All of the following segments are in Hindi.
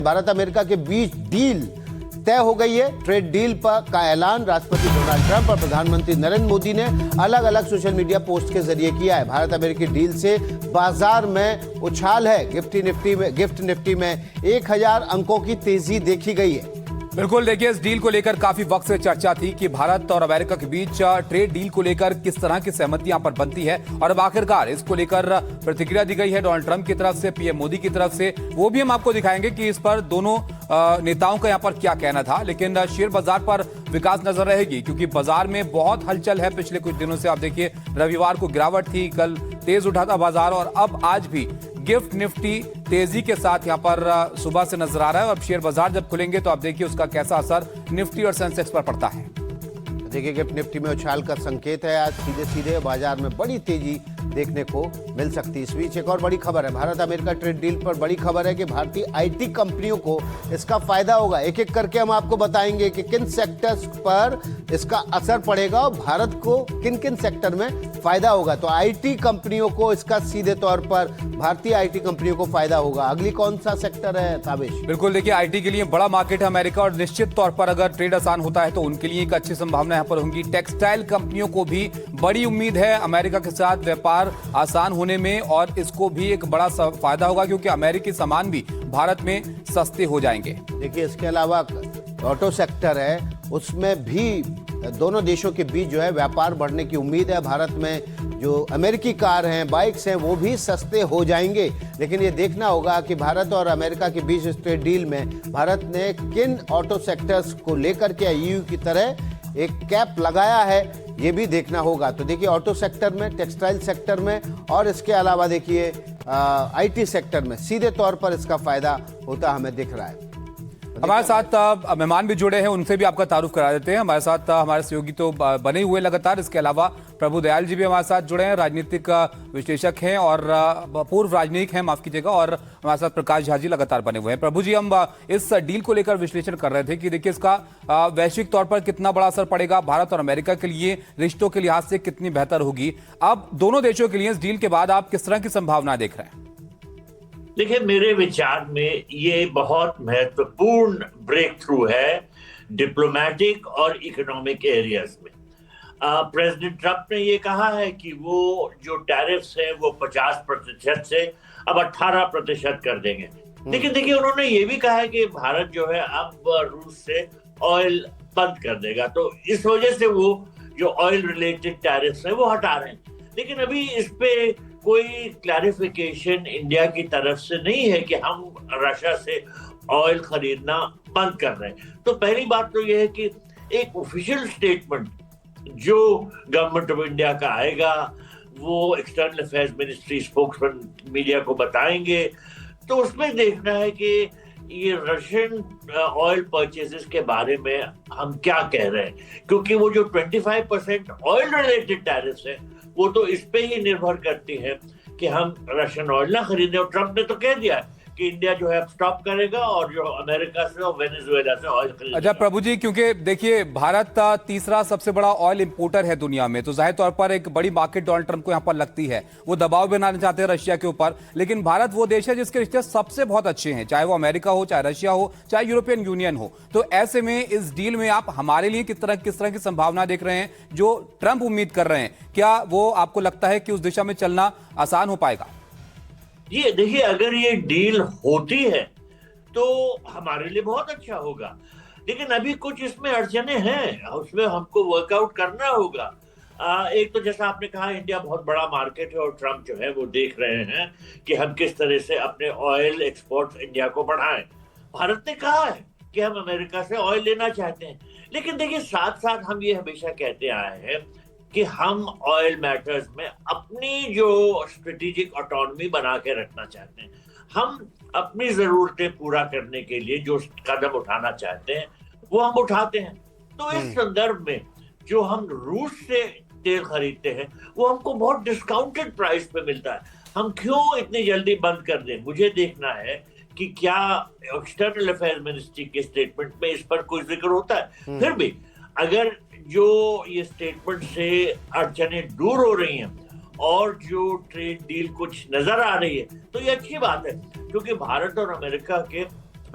भारत अमेरिका के बीच डील तय हो गई है। ट्रेड डील पर का ऐलान राष्ट्रपति डोनाल्ड ट्रंप और प्रधानमंत्री नरेंद्र मोदी ने अलग अलग सोशल मीडिया पोस्ट के जरिए किया है। भारत अमेरिकी डील से बाजार में उछाल है। गिफ्ट निफ्टी में 1000 अंकों की तेजी देखी गई है। बिल्कुल, देखिए इस डील को लेकर काफी वक्त से चर्चा थी कि भारत और अमेरिका के बीच ट्रेड डील को लेकर किस तरह की सहमति यहां पर बनती है और अब आखिरकार इसको लेकर प्रतिक्रिया दी गई है डोनाल्ड ट्रंप की तरफ से, पीएम मोदी की तरफ से। वो भी हम आपको दिखाएंगे कि इस पर दोनों नेताओं का यहां पर क्या कहना था। लेकिन शेयर बाजार पर विकास नजर रहेगी क्योंकि बाजार में बहुत हलचल है। पिछले कुछ दिनों से आप देखिए रविवार को गिरावट थी, कल तेज उठा था बाजार और अब आज भी गिफ्ट निफ्टी तेजी के साथ यहां पर सुबह से नजर आ रहा है। और अब शेयर बाजार जब खुलेंगे तो आप देखिए उसका कैसा असर निफ्टी और सेंसेक्स पर पड़ता है। देखिए गिफ्ट निफ्टी में उछाल का संकेत है। आज सीधे बाजार में बड़ी तेजी देखने को मिल सकती है। इस बीच एक और बड़ी खबर है। भारत अमेरिका ट्रेड डील पर बड़ी खबर है कि भारतीय आईटी कंपनियों को इसका फायदा होगा। एक एक करके हम आपको बताएंगे कि किन सेक्टर्स पर इसका असर पड़ेगा और भारत को किन किन सेक्टर में फायदा होगा। तो आईटी कंपनियों को इसका सीधे तौर पर भारतीय आईटी कंपनियों को फायदा होगा। अगली कौन सा सेक्टर है ताबिश? बिल्कुल, देखिए आईटी के लिए बड़ा मार्केट है अमेरिका और निश्चित तौर पर अगर ट्रेड आसान होता है तो उनके लिए एक अच्छी संभावना यहाँ पर होंगी। टेक्सटाइल कंपनियों को भी बड़ी उम्मीद है अमेरिका के साथ व्यापार आसान होने में और इसको भी एक बड़ा फायदा होगा क्योंकि अमेरिकी सामान भी भारत में सस्ते हो जाएंगे। देखिए इसके अलावा ऑटो सेक्टर है, उसमें भी दोनों देशों के बीच जो है व्यापार बढ़ने की उम्मीद है। भारत में जो अमेरिकी कार हैं, बाइक्स हैं, वो भी सस्ते हो जाएंगे। लेकिन ये देखना होगा कि भारत और अमेरिका के बीच इस ट्रेड डील में भारत ने किन ऑटो सेक्टर्स को लेकर के ईयू की तरह एक कैप लगाया है, ये भी देखना होगा। तो देखिए ऑटो सेक्टर में, टेक्सटाइल सेक्टर में और इसके अलावा देखिए आईटी सेक्टर में सीधे तौर पर इसका फायदा होता हमें दिख रहा है। हमारे साथ मेहमान भी जुड़े हैं, उनसे भी आपका तारुफ करा देते हैं। हमारे साथ हमारे सहयोगी तो बने हुए लगातार, इसके अलावा प्रभु दयाल जी भी हमारे साथ जुड़े हैं, राजनीतिक विश्लेषक हैं और पूर्व राजनीतिक हैं, माफ कीजिएगा। और हमारे साथ प्रकाश झा जी लगातार बने हुए हैं। प्रभु जी, हम इस डील को लेकर विश्लेषण कर रहे थे कि देखिए इसका वैश्विक तौर पर कितना बड़ा असर पड़ेगा, भारत और अमेरिका के लिए रिश्तों के लिहाज से कितनी बेहतर होगी। अब दोनों देशों के लिए इस डील के बाद आप किस तरह की संभावना देख रहे हैं? देखिए मेरे विचार में ये बहुत महत्वपूर्ण ब्रेक थ्रू है डिप्लोमेटिक और इकोनॉमिक एरियाज में। प्रेसिडेंट ट्रंप ने ये कहा है कि वो जो टैरिफ्स है वो 50% से अब 18% कर देंगे। लेकिन देखिए उन्होंने ये भी कहा है कि भारत जो है अब रूस से ऑयल बंद कर देगा, तो इस वजह से वो जो ऑयल रिलेटेड टैरिफ्स है वो हटा रहे हैं। लेकिन अभी इस पे कोई क्लैरिफिकेशन इंडिया की तरफ से नहीं है कि हम रशिया से ऑयल खरीदना बंद कर रहे हैं। तो पहली बात तो यह है कि एक ऑफिशियल स्टेटमेंट जो गवर्नमेंट ऑफ इंडिया का आएगा वो external affairs ministry spokesman media को बताएंगे। तो उसमें देखना है कि ये रशियन ऑयल परचेजेस के बारे में हम क्या कह रहे हैं, क्योंकि वो जो 25% ऑयल रिलेटेड टैरिफ्स है वो तो इस पे ही निर्भर करती है कि हम रशियन ऑयल ना खरीदें। और ट्रंप ने तो कह दिया है कि इंडिया जो है स्टॉप करेगा और जो अमेरिका से और वेनेजुएला से ऑयल खरीदेगा। अच्छा प्रभु जी, क्योंकि देखिए भारत तीसरा सबसे बड़ा ऑयल इंपोर्टर है दुनिया में, तो जाहिर तौर पर एक बड़ी मार्केट डोनाल्ड ट्रंप को यहाँ पर लगती है। वो दबाव बनाना चाहते हैं रशिया के ऊपर, लेकिन भारत वो देश है जिसके रिश्ते सबसे बहुत अच्छे हैं, चाहे वो अमेरिका हो, चाहे रशिया हो, चाहे यूरोपियन यूनियन हो। तो ऐसे में इस डील में आप हमारे लिए किस तरह की संभावना देख रहे हैं जो ट्रंप उम्मीद कर रहे हैं? क्या वो आपको लगता है कि उस दिशा में चलना आसान हो पाएगा? ये देखिए अगर ये डील होती है तो हमारे लिए बहुत अच्छा होगा, लेकिन अभी कुछ इसमें अड़चने हैं, उसमें हमको वर्कआउट करना होगा। एक तो जैसा आपने कहा इंडिया बहुत बड़ा मार्केट है और ट्रंप जो है वो देख रहे हैं कि हम किस तरह से अपने ऑयल एक्सपोर्ट इंडिया को बढ़ाएं। भारत ने कहा है कि हम अमेरिका से ऑयल लेना चाहते हैं, लेकिन देखिए साथ साथ हम ये हमेशा कहते आए हैं कि हम ऑयल मैटर्स में अपनी जो स्ट्रेटेजिक ऑटोनॉमी बना के रखना चाहते हैं। हम अपनी जरूरतें पूरा करने के लिए जो कदम उठाना चाहते हैं वो हम उठाते हैं। तो इस संदर्भ में जो हम रूस से तेल खरीदते हैं वो हमको बहुत डिस्काउंटेड प्राइस पे मिलता है। हम क्यों इतनी जल्दी बंद कर दें? मुझे देखना है कि क्या एक्सटर्नल अफेयर्स मिनिस्ट्री के स्टेटमेंट में इस पर कोई जिक्र होता है। फिर भी अगर जो ये स्टेटमेंट से अड़चने दूर हो रही हैं और जो ट्रेड डील कुछ नजर आ रही है तो ये अच्छी बात है, क्योंकि भारत और अमेरिका के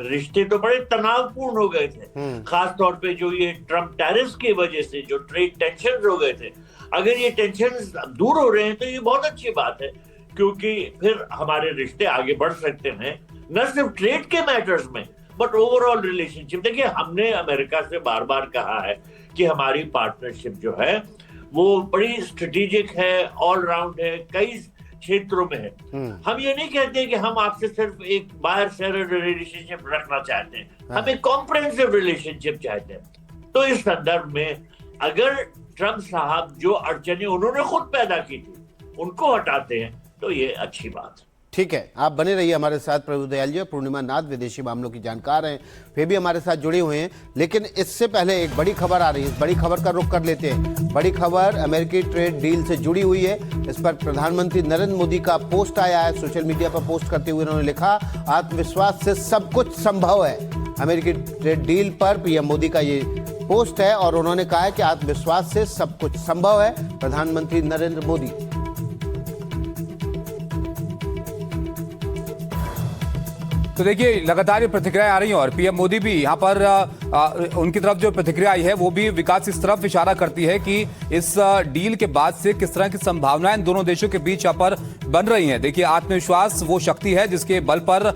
रिश्ते तो बड़े तनावपूर्ण हो गए थे, खास तौर पे जो ये ट्रम्प टैरिफ्स की वजह से जो ट्रेड टेंशन हो गए थे। अगर ये टेंशन दूर हो रहे हैं तो ये बहुत अच्छी बात है, क्योंकि फिर हमारे रिश्ते आगे बढ़ सकते हैं, न सिर्फ ट्रेड के मैटर्स में बट ओवरऑल रिलेशनशिप। देखिए, हमने अमेरिका से बार बार कहा है कि हमारी पार्टनरशिप जो है वो बड़ी स्ट्रेटेजिक है, ऑलराउंड है, कई क्षेत्रों में है। हम ये नहीं कहते कि हम आपसे सिर्फ एक बाहर से रिलेशनशिप रखना चाहते हैं, हम एक कॉम्प्रिहेंसिव रिलेशनशिप चाहते हैं। तो इस संदर्भ में अगर ट्रम्प साहब जो अड़चनें उन्होंने खुद पैदा की थी उनको हटाते हैं तो ये अच्छी बात है। ठीक है, आप बने रहिए हमारे साथ। प्रभु दयाल जी, पूर्णिमा नाथ विदेशी मामलों की जानकार हैं, वे भी हमारे साथ जुड़े हुए हैं। लेकिन इससे पहले एक बड़ी खबर आ रही है, इस बड़ी खबर का रुख कर लेते हैं। बड़ी खबर अमेरिकी ट्रेड डील से जुड़ी हुई है। इस पर प्रधानमंत्री नरेंद्र मोदी का पोस्ट आया है। सोशल मीडिया पर पोस्ट करते हुए उन्होंने लिखा, आत्मविश्वास से सब कुछ संभव है। अमेरिकी ट्रेड डील पर पीएम मोदी का ये पोस्ट है और उन्होंने कहा है कि आत्मविश्वास से सब कुछ संभव है। प्रधानमंत्री नरेंद्र मोदी। तो देखिए, लगातार ये प्रतिक्रियाएं आ रही हैं और पीएम मोदी भी यहाँ पर उनकी तरफ जो प्रतिक्रिया आई है वो भी विकास इस तरफ इशारा करती है कि इस डील के बाद से किस तरह की संभावनाएं इन दोनों देशों के बीच यहाँ पर बन रही हैं। देखिए, आत्मविश्वास वो शक्ति है जिसके बल पर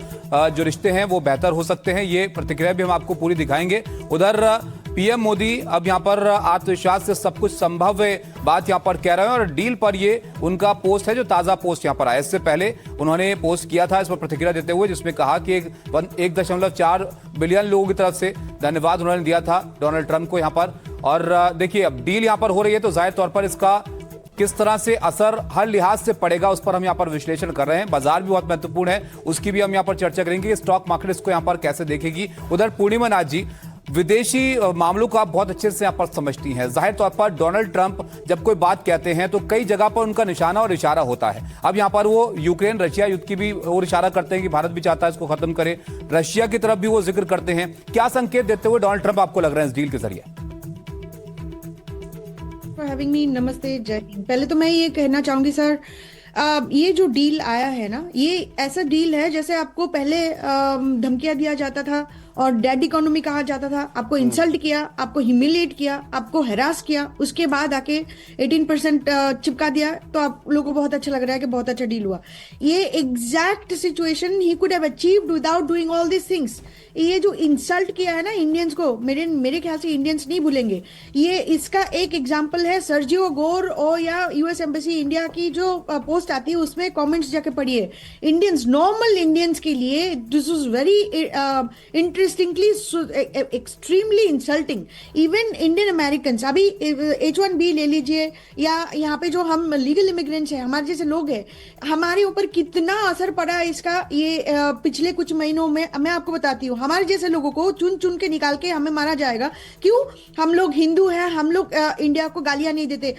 जो रिश्ते हैं वो बेहतर हो सकते हैं। ये प्रतिक्रिया भी हम आपको पूरी दिखाएंगे। उधर पीएम मोदी अब यहाँ पर आत्मविश्वास से सब कुछ संभव है बात यहाँ पर कह रहे हैं और डील पर ये उनका पोस्ट है जो ताजा पोस्ट यहाँ पर आया। इससे पहले उन्होंने पोस्ट किया था इस पर प्रतिक्रिया देते हुए, जिसमें कहा कि 1.4 बिलियन लोगों की तरफ से धन्यवाद उन्होंने दिया था डोनाल्ड ट्रंप को यहाँ पर। और देखिए, अब डील यहाँ पर हो रही है तो जाहिर तौर पर इसका किस तरह से असर हर लिहाज से पड़ेगा उस पर हम यहाँ पर विश्लेषण कर रहे हैं। बाजार भी बहुत महत्वपूर्ण है, उसकी भी हम यहाँ पर चर्चा करेंगे। स्टॉक मार्केट इसको यहाँ पर कैसे देखेगी। उधर पूर्णिमा नाथ जी विदेशी मामलों को आप बहुत अच्छे से यहाँ पर समझती हैं। जाहिर तौर पर डोनाल्ड ट्रंप जब कोई बात कहते हैं तो कई जगह पर उनका निशाना और इशारा होता है। अब यहाँ पर वो यूक्रेन रशिया युद्ध की भी और इशारा करते हैं कि भारत भी चाहता है इसको खत्म करे, रशिया की तरफ भी वो जिक्र करते हैं। क्या संकेत देते हुए डोनाल्ड ट्रंप आपको लग रहे हैं इस डील के जरिए? हैविंग मी, नमस्ते, जय हिंद। पहले तो मैं ये कहना चाहूंगी सर, ये जो डील आया है ना, ये ऐसा डील है जैसे आपको पहले धमकियां दिया जाता था और डेड इकोनॉमी कहा जाता था, आपको इंसल्ट किया, आपको ह्यूमिलिएट किया, आपको हैरास किया, उसके बाद आके 18% चिपका दिया, तो आप लोगों को बहुत अच्छा लग रहा है कि बहुत अच्छा डील हुआ। ये exact situation he could have achieved without doing all this things. ये जो इंसल्ट किया है ना इंडियंस को, मेरे ख्याल से इंडियंस नहीं भूलेंगे। ये इसका एक एग्जांपल है सर्जियो गोर और या यूएस एम्बेसी इंडिया की जो पोस्ट आती है उसमें कमेंट्स जाके पढ़िए। इंडियंस, नॉर्मल इंडियंस के लिए this was very interestingly extremely insulting. Even Indian American, अभी H1B ले लीजिए या यहाँ पे जो हम लीगल इमिग्रेंट्स हैं, हमारे जैसे लोग हैं, हमारे ऊपर कितना असर पड़ा है इसका ये पिछले कुछ महीनों में। मैं आपको बताती हूँ, हमारे जैसे लोगों को चुन चुन के निकाल के हमें मारा जाएगा। क्यों? हम लोग हिंदू हैं, हम लोग इंडिया को गालियां नहीं देते।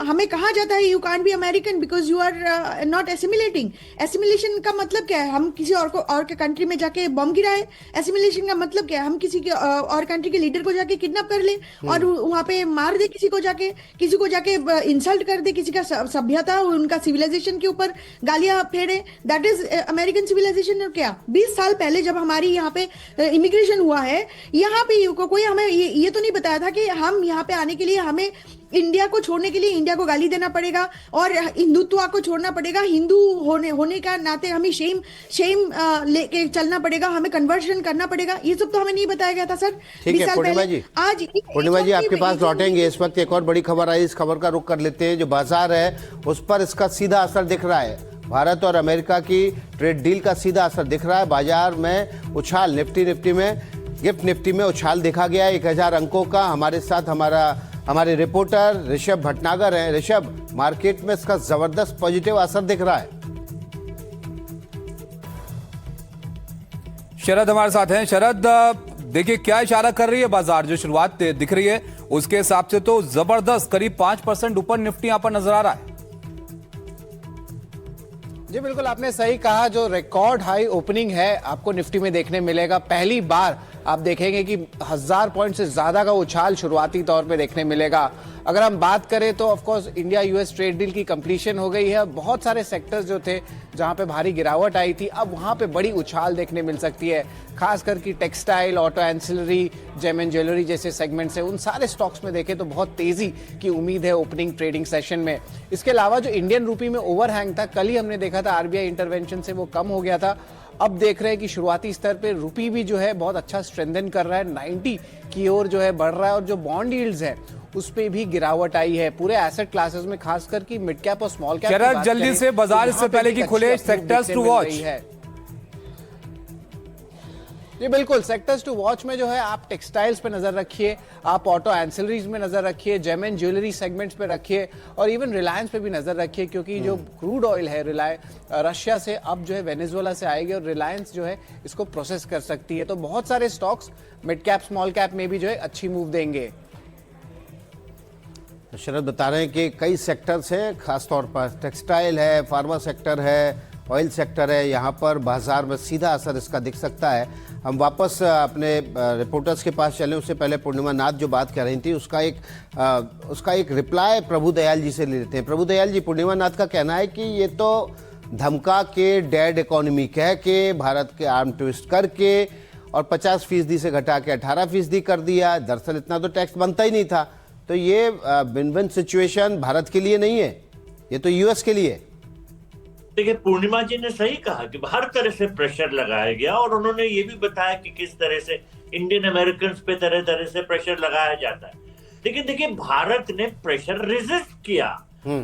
हमें कहा जाता है you can't be American because you are not assimilating. Assimilation का मतलब क्या है? हम किसी और के कंट्री में जाके बम गिराए। एसिमिलेशन का मतलब क्या है? हम किसी के और कंट्री के लीडर को जाके किडनैप कर ले और वहां पे मार दे, किसी को जाके इंसल्ट कर दे, किसी का सभ्यता, उनका सिविलाइजेशन के ऊपर गालियां फेरे। That is American civilisation. क्या 20 साल पहले जब हमारी यहाँ पे इमिग्रेशन हुआ है, यहाँ पे कोई हमें ये तो नहीं बताया था कि हम यहाँ पे आने के लिए हमें इंडिया को छोड़ने के लिए इंडिया को गाली देना पड़ेगा और हिंदुत्व को छोड़ना पड़ेगा। हिंदू होने का नाते हमें शेम लेके चलना पड़ेगा, हमें कन्वर्शन करना पड़ेगा। ये सब तो हमें नहीं बताया गया था सर। ठीक है पूर्णिमा जी, आज पूर्णिमा जी आपके पास लौटेंगे। इस वक्त एक और बड़ी खबर आई, इस खबर का रुख कर लेते हैं। जो बाजार है उस पर इसका सीधा असर दिख रहा है। भारत और अमेरिका की ट्रेड डील का सीधा असर दिख रहा है। बाजार में उछाल, निफ्टी में, गिफ्ट निफ्टी में उछाल देखा गया 1000 अंकों का। हमारे साथ हमारे रिपोर्टर ऋषभ भटनागर हैं। ऋषभ, मार्केट में इसका जबरदस्त पॉजिटिव असर दिख रहा है। शरद हमारे साथ हैं। शरद, देखिए क्या इशारा कर रही है बाजार, जो शुरुआत दिख रही है उसके हिसाब से तो जबरदस्त करीब 5% ऊपर निफ्टी यहां पर नजर आ रहा है। जी बिल्कुल, आपने सही कहा। जो रिकॉर्ड हाई ओपनिंग है आपको निफ्टी में देखने मिलेगा। पहली बार आप देखेंगे कि 1000 पॉइंट से ज्यादा का उछाल शुरुआती तौर पे देखने मिलेगा। अगर हम बात करें तो of course India US trade deal की कंप्लीशन हो गई है। बहुत सारे सेक्टर्स जो थे जहां पे भारी गिरावट आई थी, अब वहां पे बड़ी उछाल देखने मिल सकती है। खास करके textile, auto ancillary, gem and jewellery जैसे सेगमेंट्स है, उन सारे स्टॉक्स में देखें तो बहुत तेजी की उम्मीद है ओपनिंग ट्रेडिंग सेशन में। इसके अलावा जो इंडियन रूपी में ओवरहैंग था, कल ही हमने देखा था आरबीआई इंटरवेंशन से वो कम हो गया था। अब देख रहे हैं कि शुरुआती स्तर पे रुपी भी जो है बहुत अच्छा स्ट्रेंथन कर रहा है, 90 की ओर जो है बढ़ रहा है। और जो बॉन्ड यील्ड्स है उस पे भी गिरावट आई है पूरे एसेट क्लासेस में, खासकर की मिड कैप और स्मॉल कैप। शरद, जल्दी से बाजार इससे पहले कि खुले, सेक्टर्स टू वॉच है। जी बिल्कुल, सेक्टर्स टू वॉच में जो है आप टेक्सटाइल्स पे नजर रखिए, आप ऑटो एंसिलरीज में नजर रखिए, जेम एंड ज्वेलरी सेगमेंट्स पे रखिए और इवन रिलायंस पे भी नजर रखिए, क्योंकि जो क्रूड ऑयल है रशिया से अब जो है वेनेजुएला से आएगी और रिलायंस जो है इसको प्रोसेस कर सकती है। तो बहुत सारे stocks mid cap small cap में भी जो है अच्छी मूव देंगे। शरद बता रहे हैं कि कई सेक्टर्स हैं, खासतौर पर टेक्सटाइल है, फार्मा सेक्टर है, ऑयल सेक्टर है, यहाँ पर बाजार में सीधा असर इसका दिख सकता है। हम वापस अपने रिपोर्टर्स के पास चलें, उससे पहले पूर्णिमा नाथ जो बात कर रही थी उसका एक रिप्लाई प्रभु दयाल जी से ले लेते हैं। प्रभु दयाल जी, पूर्णिमा नाथ का कहना है कि ये तो धमका के डेड इकोनॉमी कह के भारत के आर्म ट्विस्ट करके और 50% से घटा के 18% कर दिया। दरअसल इतना तो टैक्स बनता ही नहीं था। तो ये विन विन सिचुएशन भारत के लिए नहीं है, ये तो यूएस के लिए। देखिए, पूर्णिमा जी ने सही कहा कि हर तरह से प्रेशर लगाया गया और उन्होंने ये भी बताया कि किस तरह से इंडियन अमेरिकन पे तरह तरह से प्रेशर लगाया जाता है। लेकिन देखिए, भारत ने प्रेशर रेजिस्ट किया।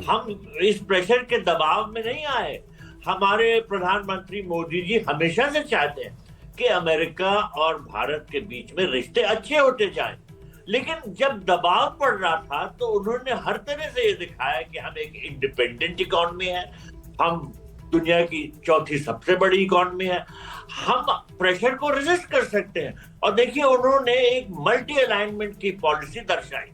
हम इस प्रेशर के दबाव में नहीं आए। हमारे प्रधानमंत्री मोदी जी हमेशा से चाहते हैं कि अमेरिका और भारत के बीच में रिश्ते अच्छे होते जाएं। लेकिन जब दबाव पड़ रहा था तो उन्होंने हर तरह से ये दिखाया कि हम एक इंडिपेंडेंट इकोनॉमी है, हम दुनिया की चौथी सबसे बड़ी इकोनॉमी है, हम प्रेशर को रेजिस्ट कर सकते हैं। और देखिए, उन्होंने एक मल्टी अलाइनमेंट की पॉलिसी दर्शाई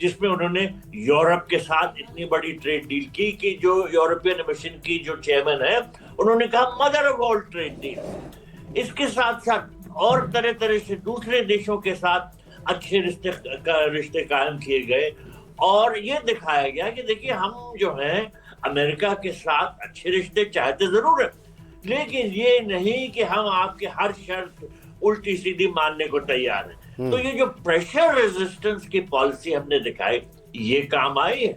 जिसमें उन्होंने यूरोप के साथ इतनी बड़ी ट्रेड डील की कि जो यूरोपियन मिशन की जो चेयरमैन है उन्होंने कहा mother of all trade deal. इसके साथ साथ और तरह तरह से दूसरे देशों के साथ अच्छे रिश्ते कायम किए गए और ये दिखाया गया कि देखिए, हम जो है अमेरिका के साथ अच्छे रिश्ते चाहते जरूर है, लेकिन ये नहीं कि हम आपके हर शर्त उल्टी सीधी मानने को तैयार हैं। तो ये जो प्रेशर रेजिस्टेंस की पॉलिसी हमने दिखाई, ये काम आई है,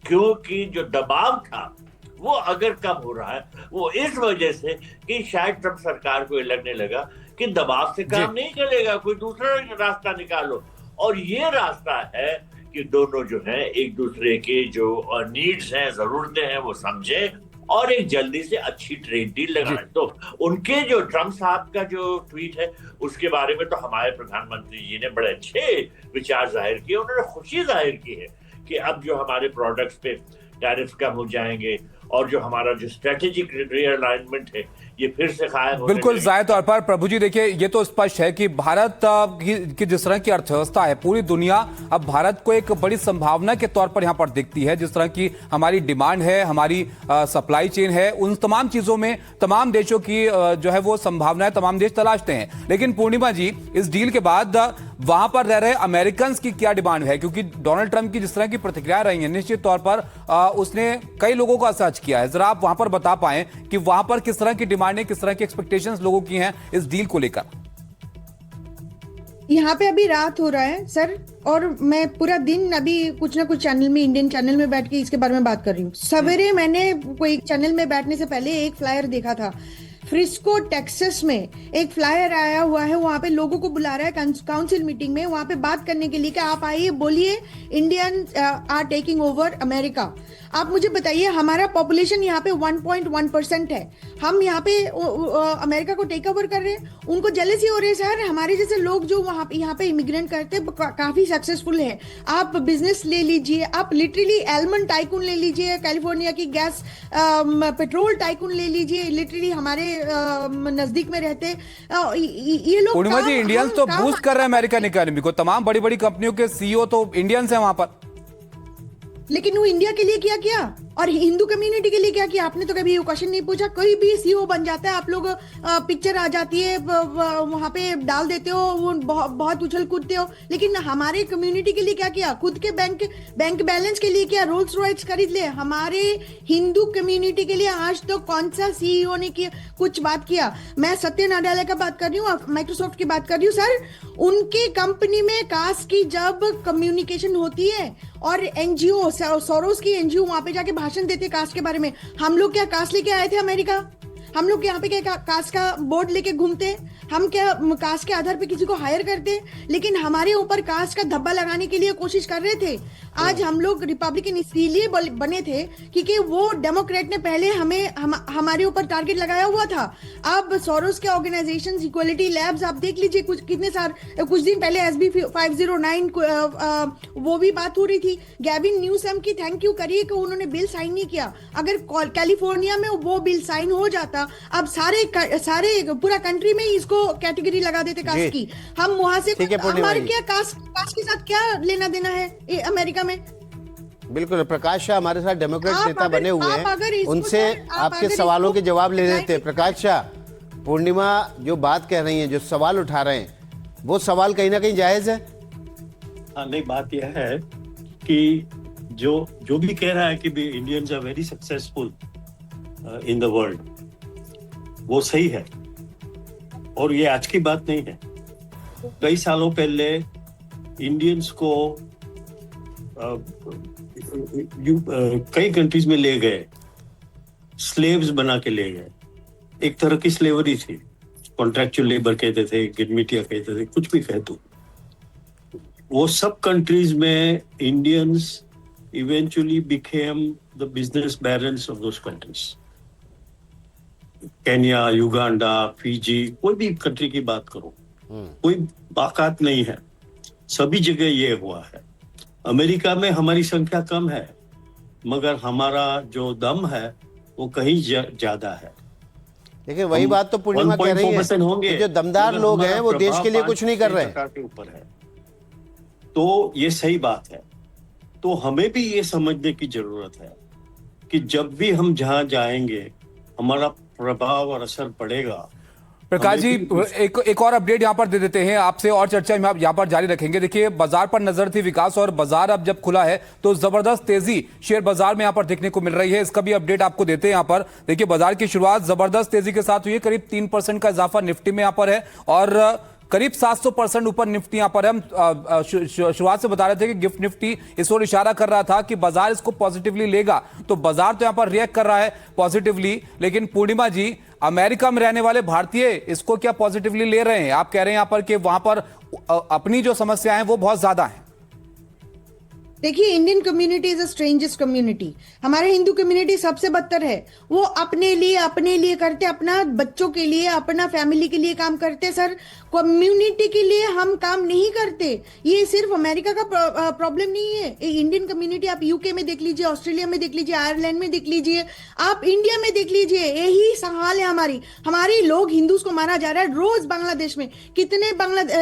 क्योंकि जो दबाव था वो अगर कम हो रहा है वो इस वजह से कि शायद ट्रंप सरकार को ये लगने लगा कि दबाव से काम नहीं चलेगा, कोई दूसरा रास्ता निकालो। और ये रास्ता है कि दोनों जो है एक दूसरे के जो नीड्स हैं, जरूरतें हैं, वो समझे और एक जल्दी से अच्छी ट्रेड डील लगाए। तो उनके जो ट्रंप साहब का जो ट्वीट है उसके बारे में तो हमारे प्रधानमंत्री जी ने बड़े अच्छे विचार जाहिर किए। उन्होंने खुशी जाहिर की है कि अब जो हमारे प्रोडक्ट्स पे टैरिफ कम हो जाएंगे और जो हमारा जो स्ट्रेटेजिक रीअलाइनमेंट है ये फिर से कायम होने बिल्कुल जाहिर तौर पर प्रभु जी, देखिए ये तो स्पष्ट है कि भारत की जिस तरह की अर्थव्यवस्था है, पूरी दुनिया अब भारत को एक बड़ी संभावना के तौर पर यहाँ पर दिखती है। जिस तरह की हमारी डिमांड है, हमारी सप्लाई चेन है, उन तमाम चीजों में तमाम देशों की जो है वो संभावनाएं तमाम देश तलाशते हैं। लेकिन पूर्णिमा जी, इस डील के बाद वहां पर रह रहे अमेरिकन की क्या डिमांड है? क्योंकि डोनाल्ड ट्रंप की जिस तरह की प्रतिक्रिया रही है, निश्चित तौर पर उसने कई लोगों को असहज किया है। जरा आप वहां पर बता पाएं कि वहां पर किस तरह की डिमांड है, किस तरह की एक्सपेक्टेशंस लोगों की हैं इस डील को लेकर। यहाँ पे अभी रात हो रहा है सर, और मैं पूरा दिन अभी कुछ ना कुछ चैनल में, इंडियन चैनल में बैठ के इसके बारे में बात कर रही हूँ। सवेरे मैंने कोई चैनल में बैठने से पहले एक फ्लायर देखा था, फ्रिस्को टेक्सास में एक फ्लायर आया हुआ है, वहां पे लोगों को बुला रहा है काउंसिल मीटिंग में, वहां पे बात करने के लिए कि आप आइए, बोलिए Indian are taking over America. आप मुझे बताइए, हमारा पॉपुलेशन यहाँ पे 1.1% है, हम यहाँ पे अमेरिका को टेक ओवर कर रहे हैं। उनको जेलसी हो रही है सर, हमारे जैसे लोग जो यहाँ पे इमिग्रेंट करते हैं काफी सक्सेसफुल है। आप बिजनेस ले लीजिए, आप लिटरली एलमंड टाइकून ले लीजिए, कैलिफोर्निया की गैस पेट्रोल टाइकून ले लीजिए, लिटरली हमारे नजदीक में रहते ये लोग। पूर्णिमा जी, इंडियंस तो बूस्ट कर रहे हैं अमेरिकन इकोनॉमी को, तमाम बड़ी बड़ी कंपनियों के सीईओ तो इंडियंस हैं वहां पर। लेकिन वो इंडिया के लिए क्या किया? और हिंदू कम्युनिटी के लिए क्या किया? आपने तो कभी ये क्वेश्चन नहीं पूछा। कोई भी सीईओ बन जाता है, आप लोग पिक्चर आ जाती है वहां पे डाल देते हो, वो बहुत उछल कूदते हो, लेकिन हमारे कम्युनिटी के लिए क्या किया? खुद के बैंक बैलेंस के लिए क्या रोल्स रॉयस खरीद ले? हमारे हिंदू कम्युनिटी के लिए आज तो कौन सा सीईओ ने किया कुछ बात किया? मैं सत्य नाडेला का बात कर रही हूँ, माइक्रोसॉफ्ट की बात कर रही हूँ। सर, उनके कंपनी में कास्ट की जब कम्युनिकेशन होती है और एनजीओ सोरोस की एनजीओ वहां पे जाके भाषण देते कास्ट के बारे में, हम लोग क्या कास्ट लेके आए थे अमेरिका? हम लोग यहाँ पे क्या कास्ट का बोर्ड लेके घूमते? हम क्या कास्ट के आधार पे किसी को हायर करते? लेकिन हमारे ऊपर कास्ट का धब्बा लगाने के लिए कोशिश कर रहे थे। आज हम लोग रिपब्लिकन इसलिए बने थे क्योंकि वो डेमोक्रेट ने पहले हमारे ऊपर टारगेट लगाया हुआ था। अब सोरोस के ऑर्गेनाइजेशन, इक्वलिटी लैब्स, आप देख लीजिए कुछ दिन पहले SB 509 वो भी बात हो रही थी। गैविन न्यूसम की थैंक यू करिए कि उन्होंने बिल साइन नहीं किया। अगर कैलिफोर्निया में वो बिल साइन हो जाता, अब सारे पूरा कंट्री में इसको कैटेगरी लगा देते कास्ट की। हम वहां से हमारे क्या कास्ट के साथ क्या लेना देना है अमेरिका में? बिल्कुल, प्रकाश शाह हमारे साथ डेमोक्रेट नेता बने हुए हैं, उनसे आपके सवालों के जवाब ले लेते हैं। प्रकाश शाह, पूर्णिमा जो बात कह रही है, जो सवाल उठा रहे हैं, वो सवाल कहीं ना कहीं जायज है? नहीं, बात यह है कि जो भी कह रहा है कि Indians are very successful in the world, वो सही है और ये आज की बात नहीं है। कई सालों पहले इंडियंस को कई कंट्रीज में ले गए, स्लेव्स बना के ले गए। एक तरह की स्लेवरी थी, कॉन्ट्रैक्चुअल लेबर कहते थे, गिरमिटिया कहते थे, कुछ भी कह दो। वो सब कंट्रीज में Indians eventually became the business barons of those countries. Kenya, Uganda, Fiji, कोई भी कंट्री की बात करो, कोई बाकात नहीं है, सभी जगह ये हुआ है। अमेरिका में हमारी संख्या कम है, मगर हमारा जो दम है वो कहीं ज्यादा है। देखिए, वही बात तो पूर्णिमा कह रही है, होंगे जो दमदार लोग हैं वो देश के लिए कुछ नहीं कर रहे के ऊपर है, तो ये सही बात है। तो हमें भी ये समझने की जरूरत है कि जब भी हम जहां जाएंगे हमारा प्रभाव और असर पड़ेगा। प्रकाश जी, एक और अपडेट यहां पर दे देते हैं आपसे और चर्चा यहां पर जारी रखेंगे। देखिए, बाजार पर नजर थी विकास, और बाजार अब जब खुला है तो जबरदस्त तेजी शेयर बाजार में यहां पर देखने को मिल रही है। इसका भी अपडेट आपको देते हैं। यहां पर देखिए, बाजार की शुरुआत जबरदस्त तेजी के साथ हुई है। करीब 3% का इजाफा निफ्टी में यहां पर है और करीब 700% ऊपर निफ्टी यहां पर है। हम शुरुआत से बता रहे थे कि गिफ्ट निफ्टी इस ओर इशारा कर रहा था कि बाजार इसको पॉजिटिवली लेगा, तो बाजार तो यहां पर रिएक्ट कर रहा है पॉजिटिवली। लेकिन पूर्णिमा जी, अमेरिका में रहने वाले भारतीय इसको क्या पॉजिटिवली ले रहे हैं? आप कह रहे हैं यहां पर कि वहां पर अपनी जो समस्याएं हैं वो बहुत ज्यादा हैं। देखिए, Indian community is a strangest community. हमारे हिंदू कम्युनिटी सबसे बदतर है। वो अपने लिए करते, अपना बच्चों के लिए, अपना फैमिली के लिए काम करते। सर, कम्युनिटी के लिए हम काम नहीं करते। ये सिर्फ अमेरिका का प्रॉब्लम नहीं है। इंडियन कम्युनिटी आप यूके में देख लीजिए, ऑस्ट्रेलिया में देख लीजिए, आयरलैंड में देख लीजिए, आप इंडिया में देख लीजिए, यही हाल है। हमारी लोग हिंदूज को मारा जा रहा है रोज। बांग्लादेश में कितने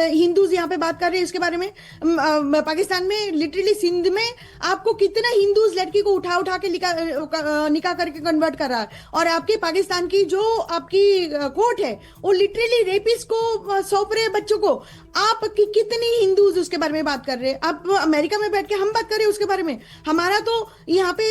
हिंदूज यहाँ पे बात कर रहे हैं इसके बारे में। पाकिस्तान में लिटरली सिंध में आपको कितना हिंदूज लड़की को उठा के निकाह करके कन्वर्ट कर रहा है। और आपके पाकिस्तान की जो आपकी कोर्ट है वो लिटरली रेपिस्ट को सौंप रहे बच्चों को। आप कितने हिंदूज उसके बारे में बात कर रहे हैं? आप अमेरिका में बैठ के हम बात कर रहे हैं उसके बारे में। हमारा तो यहाँ पे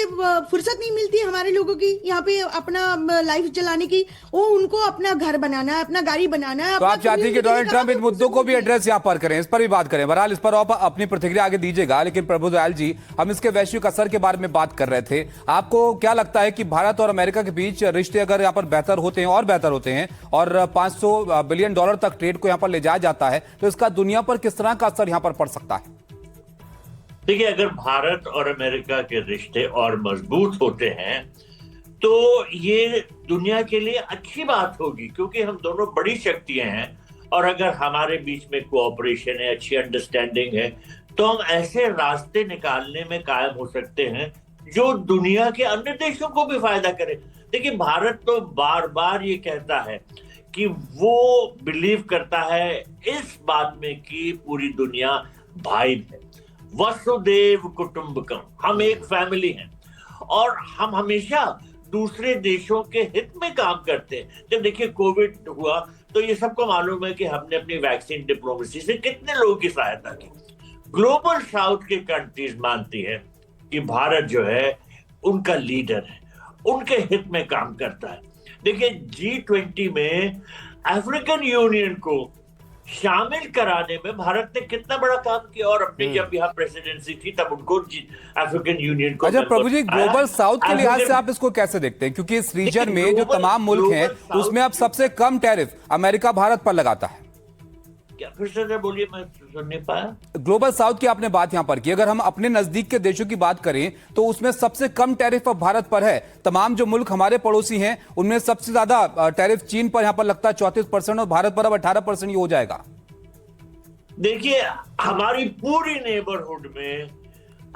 फुर्सत नहीं मिलती हमारे लोगों की यहाँ पे अपना लाइफ चलाने की। वो उनको अपना घर बनाना है, अपना गाड़ी बनाना है। तो आप चाहती हैं कि डोनाल्ड ट्रंप इन मुद्दों को भी एड्रेस यहाँ पर करें, इस पर भी बात करें। बहरहाल इस पर आप अपनी प्रतिक्रिया आगे दीजिएगा। लेकिन प्रभुदयाल जी, हम इसके वैश्विक असर के बारे में बात कर रहे थे। आपको क्या लगता है कि भारत और अमेरिका के बीच रिश्ते अगर यहाँ पर बेहतर होते हैं और बेहतर होते हैं और $500 बिलियन तक ट्रेड को यहाँ पर ले जाया जाता है, तो इसका दुनिया पर किस तरह का असर यहाँ पर पड़ सकता है? देखिए, अगर भारत और अमेरिका के रिश्ते और मजबूत होते हैं तो ये दुनिया के लिए अच्छी बात होगी, क्योंकि हम दोनों बड़ी शक्तियां हैं। और अगर हमारे बीच में कोऑपरेशन है, अच्छी अंडरस्टैंडिंग है, तो हम ऐसे रास्ते निकालने में कायम हो सकते हैं जो दुनिया के अन्य देशों को भी फायदा करे। देखिए, भारत तो बार बार ये कहता है कि वो बिलीव करता है इस बात में कि पूरी दुनिया भाई है, वसुदेव कुटुंबकम, हम एक फैमिली हैं। और हम हमेशा दूसरे देशों के हित में काम करते हैं। जब देखिए कोविड हुआ तो ये सबको मालूम है कि हमने अपनी वैक्सीन डिप्लोमेसी से कितने लोगों की सहायता की। ग्लोबल साउथ के कंट्रीज मानती है कि भारत जो है उनका लीडर है, उनके हित में काम करता है। देखिए G20 में अफ्रीकन यूनियन को शामिल कराने में भारत ने कितना बड़ा काम किया, और अपनी जब यहाँ प्रेसिडेंसी थी तब उनको अफ्रीकन यूनियन को। अच्छा प्रभु जी, ग्लोबल साउथ के लिहाज से आप इसको कैसे देखते हैं? क्योंकि इस रीजन में जो तमाम मुल्क हैं उसमें अब सबसे कम टैरिफ अमेरिका भारत पर लगाता है। क्या फिर से बोलिए, मैं सुन नहीं पाया। ग्लोबल साउथ की आपने बात यहां पर की, अगर हम अपने नजदीक के देशों की बात करें तो उसमें सबसे कम टैरिफ अब भारत पर है। तमाम जो मुल्क हमारे पड़ोसी हैं उनमें सबसे ज्यादा टैरिफ चीन पर यहां पर लगता है 34% और भारत पर अब 18% हो जाएगा। देखिए हमारी पूरी नेबरहुड में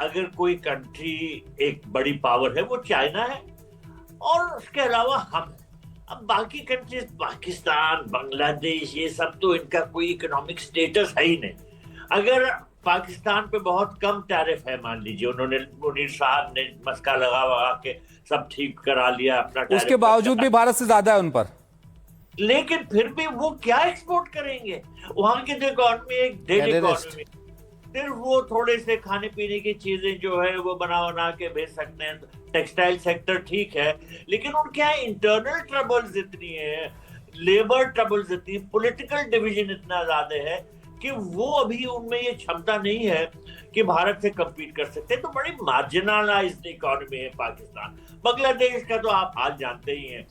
अगर कोई कंट्री एक बड़ी पावर है वो चाइना है, और उसके अलावा हम। अब बाकी कंट्रीज पाकिस्तान, बांग्लादेश, ये सब तो इनका कोई इकोनॉमिक स्टेटस है ही नहीं। अगर पाकिस्तान पे बहुत कम टैरिफ है, मान लीजिए उन्होंने, मुनीर साहब ने मस्का लगा के सब ठीक करा लिया अपना टैरिफ, उसके बावजूद भी भारत से ज्यादा है उन पर। लेकिन फिर भी वो क्या एक्सपोर्ट करेंगे? वहां की जो इकोनॉमी एक डेड इकोनॉमी, सिर्फ वो थोड़े से खाने पीने की चीजें जो है वो बना के भेज सकते हैं। टेक्सटाइल सेक्टर ठीक है, लेकिन उनके यहाँ इंटरनल ट्रबल्स इतनी है, लेबर ट्रबल्स इतनी, पॉलिटिकल डिवीजन इतना ज्यादा है कि वो अभी उनमें ये क्षमता नहीं है कि भारत से कम्पीट कर सकते। तो बड़ी मार्जिनलाइज्ड इकोनॉमी है पाकिस्तान। बांग्लादेश का तो आप हाल जानते ही हैं,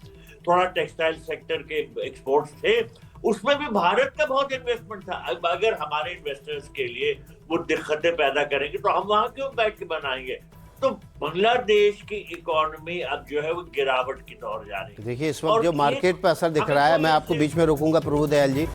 थोड़ा टेक्सटाइल सेक्टर के एक्सपोर्ट्स थे, उसमें भी भारत का बहुत इन्वेस्टमेंट था। अब अगर हमारे इन्वेस्टर्स के लिए वो दिक्कतें पैदा करेंगे तो हम वहां क्यों बैठ के बनाएंगे? तो बांग्लादेश की इकोनॉमी अब जो है वो गिरावट की दौर जा रही है। देखिए इस वक्त जो मार्केट पर असर दिख रहा है, मैं आपको बीच में रोकूंगा प्रभु दयाल जी।